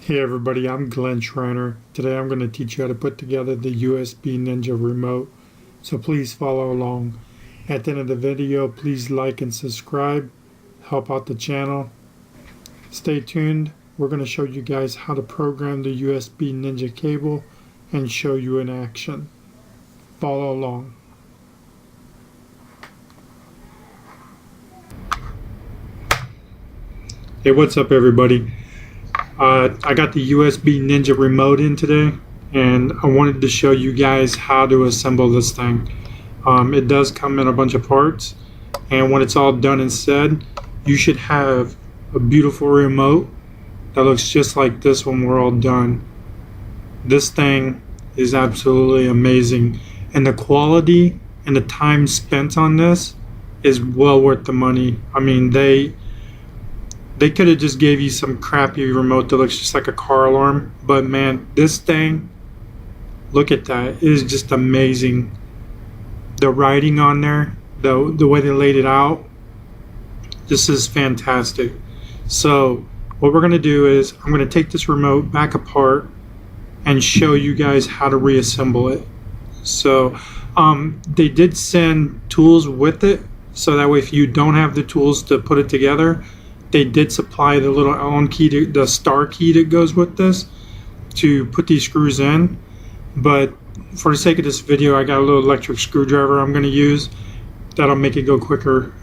Hey everybody, I'm Glenn Schreiner. Today I'm going to teach you how to put together the USB Ninja remote, so please follow along. At the end of the video, please like and subscribe, help out the channel. Stay tuned, we're going to show you guys how to program the USB Ninja cable and show you in action. Follow along. Hey, what's up everybody? I got the USB Ninja remote in today, and I wanted to show you guys how to assemble this thing. It does come in a bunch of parts, and when it's all done and said, you should have a beautiful remote that looks just like this when we're all done. This thing is absolutely amazing, and the quality and the time spent on this is well worth the money. I mean, they could have just gave you some crappy remote that looks just like a car alarm, but man, this thing, look at that, it is just amazing. The writing on there, the way they laid it out, this is fantastic. So what we're going to do is I'm going to take this remote back apart and show you guys how to reassemble it. So they did send tools with it, so that way if you don't have the tools to put it together, they did supply the little Allen key, the star key that goes with this to put these screws in. But for the sake of this video, I got a little electric screwdriver I'm going to use. That'll make it go quicker.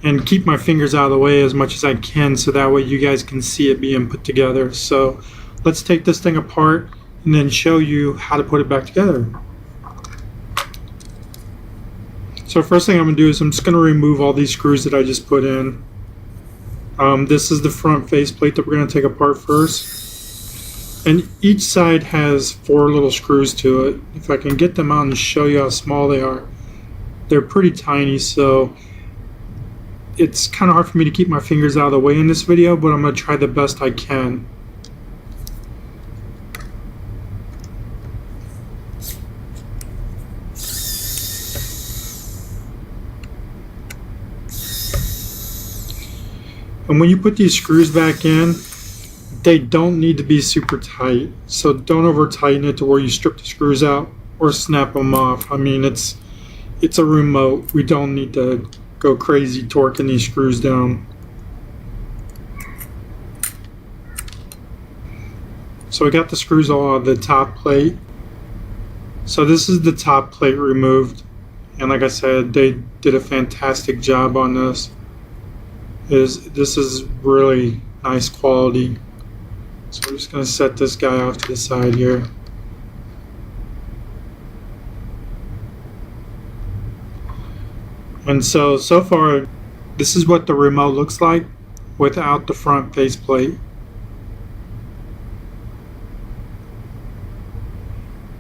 And keep my fingers out of the way as much as I can, so that way you guys can see it being put together. So let's take this thing apart and then show you how to put it back together. So first thing I'm going to do is I'm just going to remove all these screws that I just put in. This is the front faceplate that we're going to take apart first. And each side has 4 little screws to it. If I can get them out and show you how small they are. They're pretty tiny, so it's kind of hard for me to keep my fingers out of the way in this video, but I'm going to try the best I can. And when you put these screws back in, they don't need to be super tight. So don't over tighten it to where you strip the screws out or snap them off. I mean, it's a remote. We don't need to go crazy torquing these screws down. So I got the screws all on the top plate. So this is the top plate removed. And like I said, they did a fantastic job on this. This is really nice quality. So I'm just going to set this guy off to the side here. And so far, this is what the remote looks like without the front faceplate.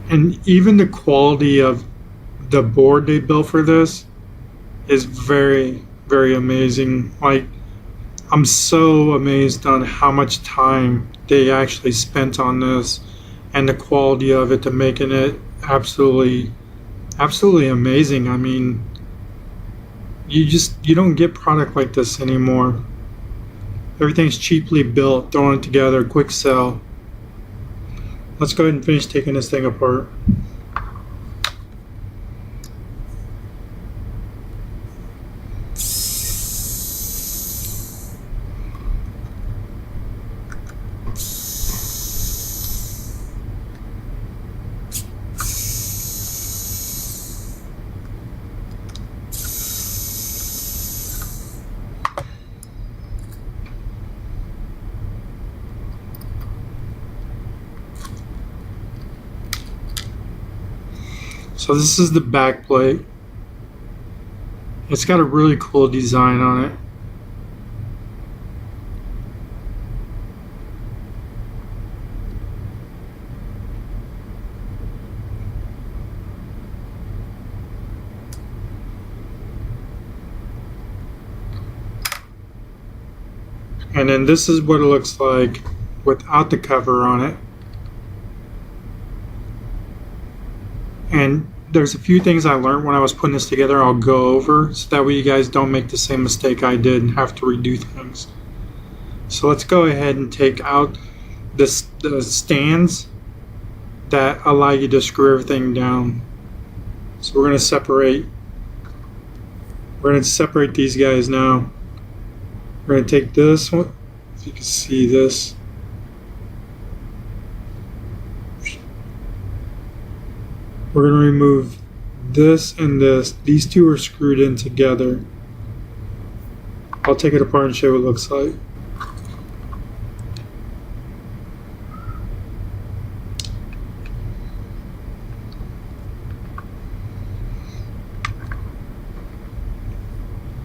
And even the quality of the board they built for this is very, very amazing. Like, I'm so amazed on how much time they actually spent on this and the quality of it to making it absolutely amazing. I mean, you don't get product like this anymore. Everything's cheaply built, throwing it together, quick sell. Let's go ahead and finish taking this thing apart. So this is the back plate. It's got a really cool design on it. And then this is what it looks like without the cover on it. And there's a few things I learned when I was putting this together I'll go over, so that way you guys don't make the same mistake I did and have to redo things. So let's go ahead and take out the stands that allow you to screw everything down. So we're going to separate these guys now. We're going to take this one, if you can see this. We're going to remove this and this. These two are screwed in together. I'll take it apart and show you what it looks like.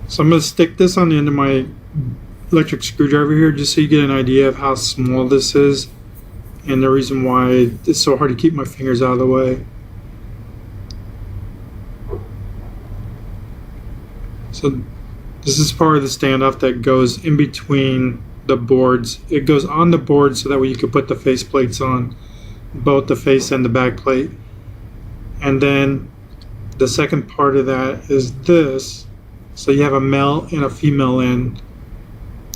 So I'm going to stick this on the end of my electric screwdriver here just so you get an idea of how small this is and the reason why it's so hard to keep my fingers out of the way. So this is part of the standoff that goes in between the boards. It goes on the board so that way you can put the face plates on, both the face and the back plate. And then the second part of that is this. So you have a male and a female end.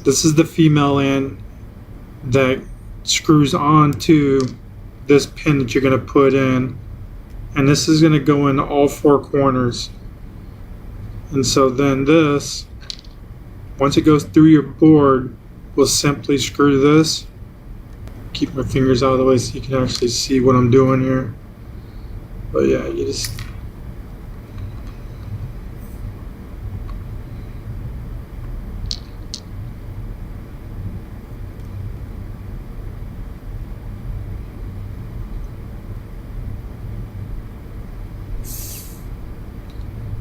This is the female end that screws onto this pin that you're going to put in. And this is going to go in all four corners. And so then this, once it goes through your board, we'll simply screw this. Keep my fingers out of the way so you can actually see what I'm doing here. But yeah, you just...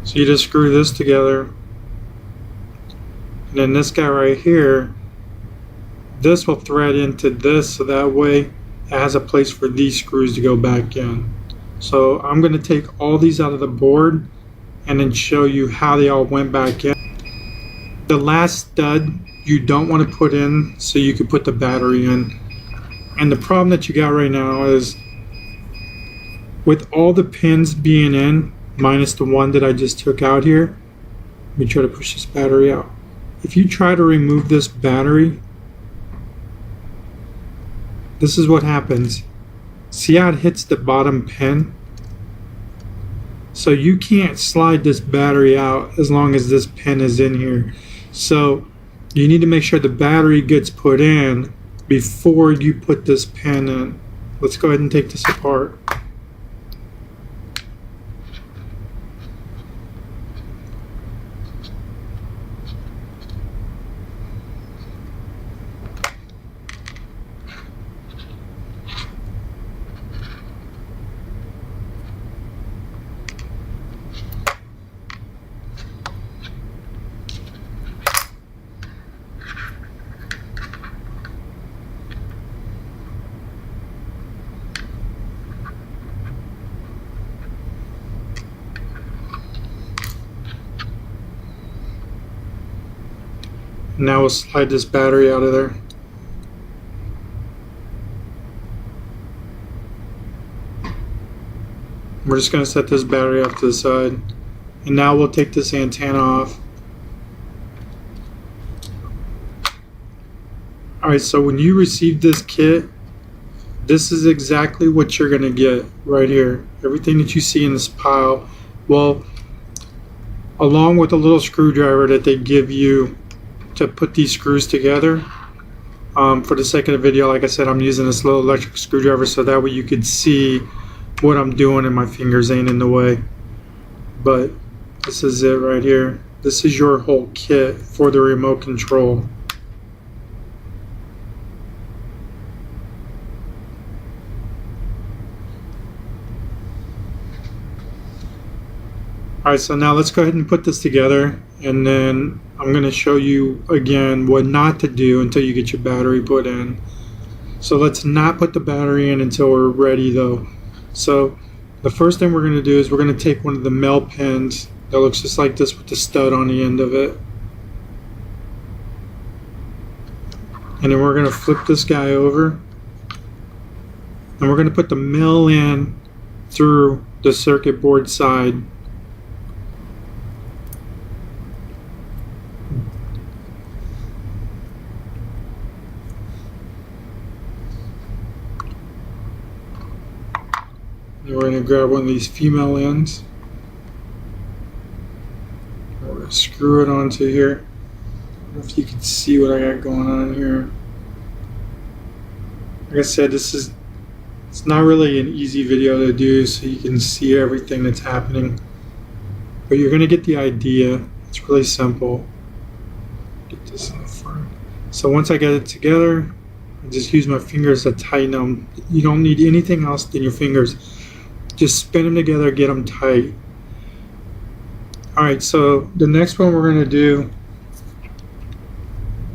So you just screw this together, and then this guy right here, this will thread into this so that way it has a place for these screws to go back in. So I'm going to take all these out of the board and then show you how they all went back in. The last stud you don't want to put in so you can put the battery in. And the problem that you got right now is with all the pins being in, minus the one that I just took out here. Let me try to push this battery out. If you try to remove this battery, this is what happens. See how it hits the bottom pin? So you can't slide this battery out as long as this pin is in here. So you need to make sure the battery gets put in before you put this pin in. Let's go ahead and take this apart. Now we'll slide this battery out of there. We're just going to set this battery off to the side. And now we'll take this antenna off. Alright, so when you receive this kit, this is exactly what you're going to get right here. Everything that you see in this pile. Well, along with a little screwdriver that they give you to put these screws together. For the sake of the video, like I said, I'm using this little electric screwdriver so that way you could see what I'm doing and my fingers ain't in the way. But this is it right here. This is your whole kit for the remote control. Alright, so now let's go ahead and put this together, and then I'm going to show you again what not to do until you get your battery put in. So let's not put the battery in until we're ready though. So the first thing we're going to do is we're going to take one of the male pins that looks just like this with the stud on the end of it. And then we're going to flip this guy over. And we're going to put the male in through the circuit board side. And we're going to grab one of these female ends. We're going to screw it onto here. I don't know if you can see what I got going on here. Like I said, it's not really an easy video to do, so you can see everything that's happening. But you're going to get the idea. It's really simple. Get this in the front. So once I get it together, I just use my fingers to tighten them. You don't need anything else than your fingers. Just spin them together, get them tight. Alright, so the next one we're going to do,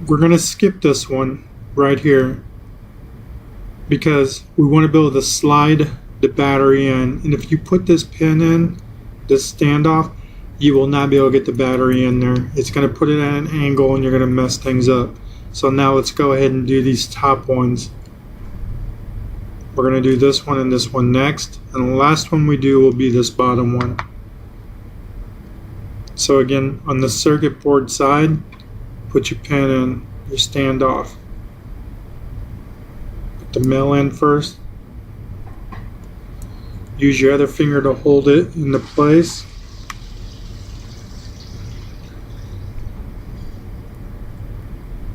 we're going to skip this one right here because we want to be able to slide the battery in. And if you put this pin in, this standoff, you will not be able to get the battery in there. It's going to put it at an angle and you're going to mess things up. So now let's go ahead and do these top ones. We're going to do this one and this one next. And the last one we do will be this bottom one. So again, on the circuit board side, put your pin in, your standoff. Put the male in first. Use your other finger to hold it into place.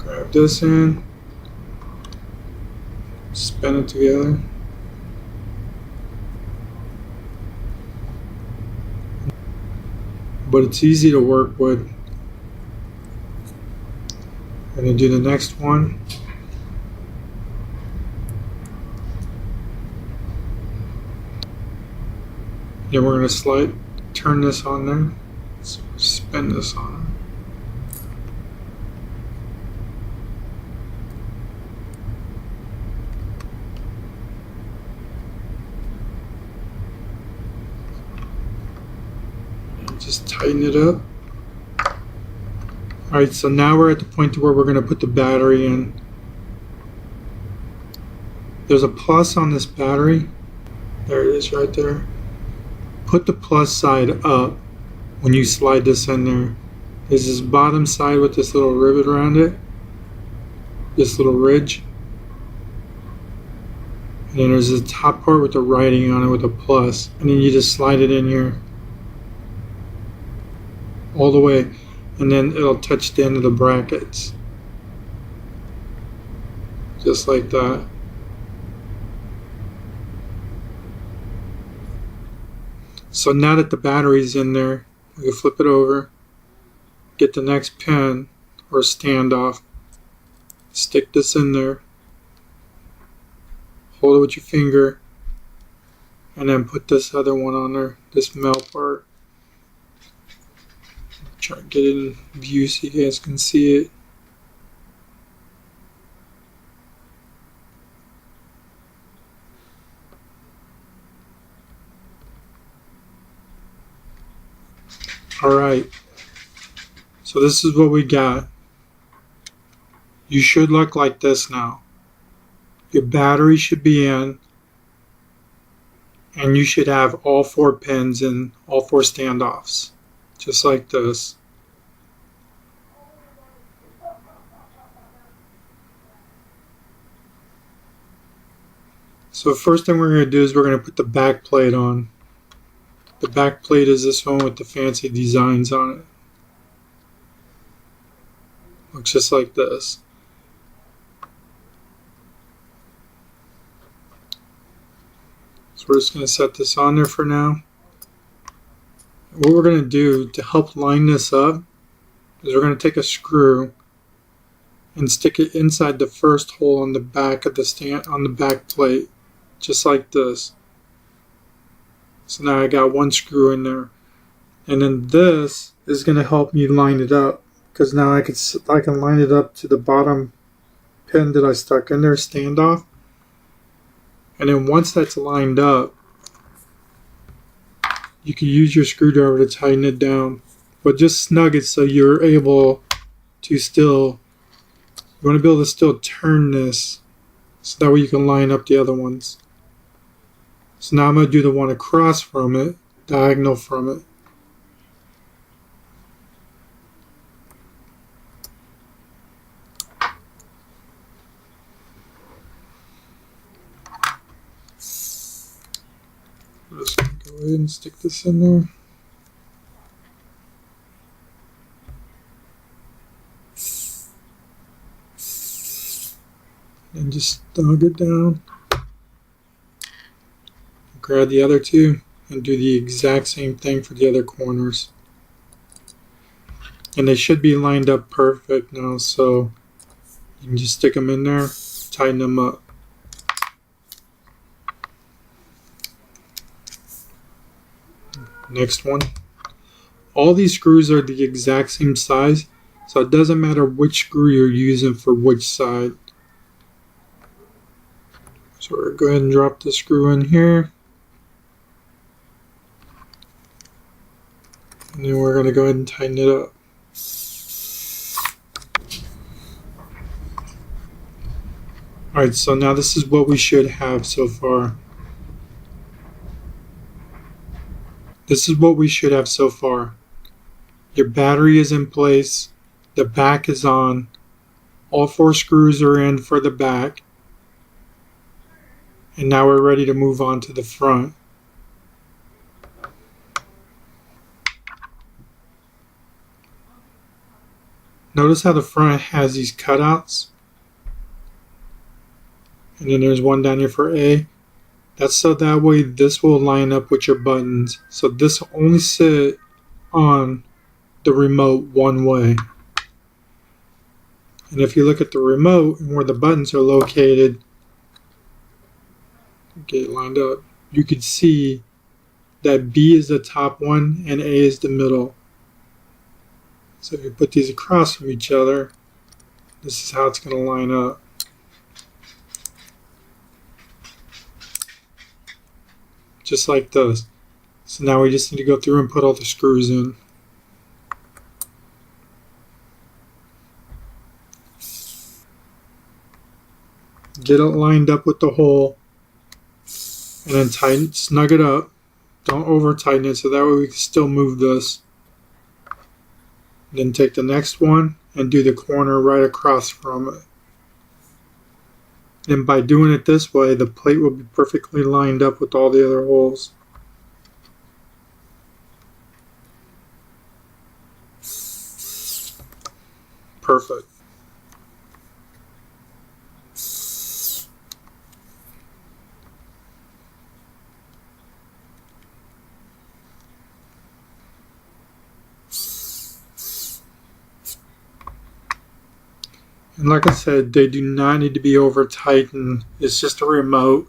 Grab this in. Spin it together. But it's easy to work with. I'm going to do the next one. Then we're going to turn this on there. So spin this on. Just tighten it up. Alright, so now we're at the point where we're going to put the battery in. There's a plus on this battery. There it is right there. Put the plus side up when you slide this in there. There's this bottom side with this little rivet around it. This little ridge. And then there's the top part with the writing on it with a plus. And then you just slide it in here. All the way, and then it'll touch the end of the brackets, just like that. So now that the battery's in there, you flip it over, get the next pin or standoff, stick this in there, hold it with your finger, and then put this other one on there, this male part. Try to get it in view so you guys can see it. Alright, so this is what we got. You should look like this now. Your battery should be in, and you should have all 4 pins and all 4 standoffs. Just like this. So first thing we're going to do is we're going to put the back plate on. The back plate is this one with the fancy designs on it. Looks just like this. So we're just going to set this on there for now. What we're going to do to help line this up is we're going to take a screw and stick it inside the first hole on the back of the on the back plate, just like this. So now I got 1 screw in there, and then this is going to help me line it up because now I can line it up to the bottom pin that I stuck in there, standoff, and then once that's lined up, you can use your screwdriver to tighten it down, but just snug it so you're able to still, you want to be able to still turn this so that way you can line up the other ones. So now I'm going to do the one across from it, diagonal from it. I'm just going to go ahead and stick this in there. And just dog it down. Grab the other two and do the exact same thing for the other corners. And they should be lined up perfect now, so you can just stick them in there, tighten them up. Next one. All these screws are the exact same size, so it doesn't matter which screw you're using for which side. So we're going to go ahead and drop the screw in here. And then we're going to go ahead and tighten it up. Alright, so now this is what we should have so far. This is what we should have so far. Your battery is in place. The back is on. All 4 screws are in for the back. And now we're ready to move on to the front. Notice how the front has these cutouts. And then there's one down here for A. That's so that way this will line up with your buttons. So this will only sit on the remote one way. And if you look at the remote and where the buttons are located, get it lined up, you can see that B is the top one and A is the middle. So if you put these across from each other, this is how it's going to line up. Just like this. So now we just need to go through and put all the screws in. Get it lined up with the hole and then snug it up. Don't over tighten it so that way we can still move this. Then take the next one and do the corner right across from it. And by doing it this way, the plate will be perfectly lined up with all the other holes. Perfect. And like I said, they do not need to be over tightened. It's just a remote.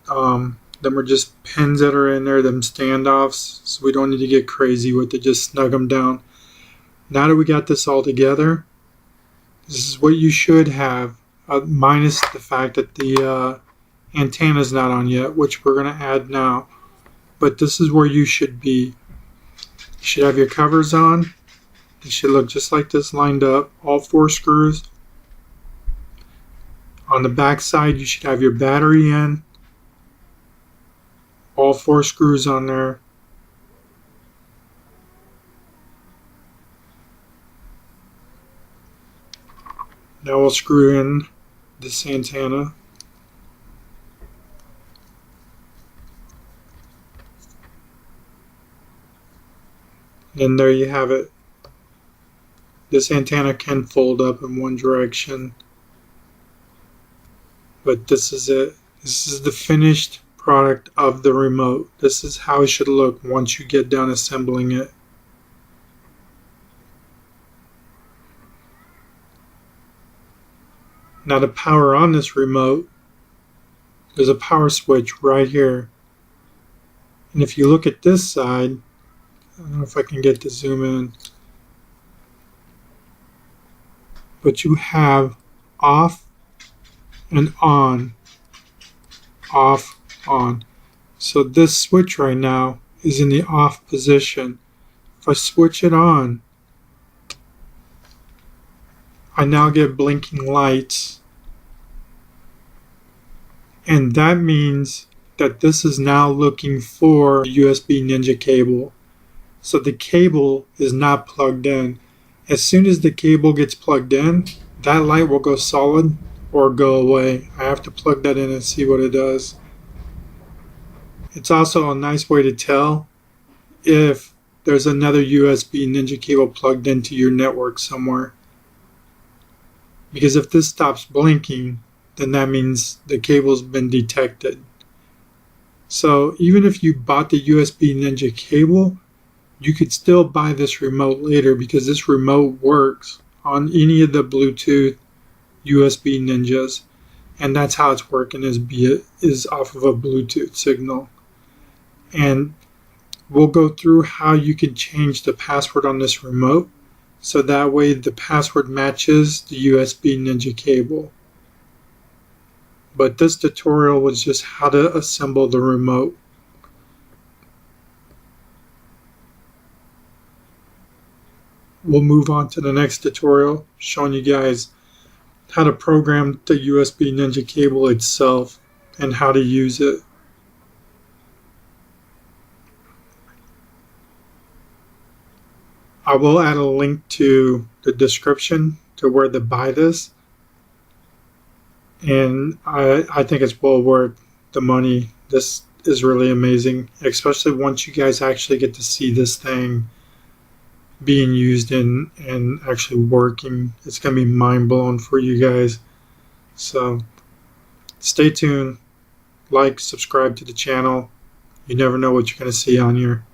Them are just pins that are in there, them standoffs. So we don't need to get crazy with it. Just snug them down. Now that we got this all together, this is what you should have, minus the fact that the antenna is not on yet, which we're going to add now. But this is where you should be. You should have your covers on. They should look just like this, lined up, all 4 screws. On the back side, you should have your battery in, all 4 screws on there. Now we'll screw in this antenna. And there you have it. This antenna can fold up in one direction. But this is it. This is the finished product of the remote. This is how it should look once you get done assembling it. Now to power on this remote, there's a power switch right here. And if you look at this side, I don't know if I can get to zoom in, but you have off and on, off, on. So this switch right now is in the off position. If I switch it on, I now get blinking lights. And that means that this is now looking for a USB Ninja cable. So the cable is not plugged in. As soon as the cable gets plugged in, that light will go solid or go away. I have to plug that in and see what it does. It's also a nice way to tell if there's another USB Ninja cable plugged into your network somewhere. Because if this stops blinking, then that means the cable's been detected. So even if you bought the USB Ninja cable, you could still buy this remote later because this remote works on any of the Bluetooth USB Ninjas. And that's how it's working is off of a Bluetooth signal. And we'll go through how you can change the password on this remote so that way the password matches the USB Ninja cable. But this tutorial was just how to assemble the remote. We'll move on to the next tutorial showing you guys how to program the USB Ninja cable itself and how to use it. I will add a link to the description to where to buy this. And I think it's well worth the money. This is really amazing, especially once you guys actually get to see this thing being used and actually working. It's going to be mind-blowing for you guys. So stay tuned, like, subscribe to the channel. You never know what you're going to see on here.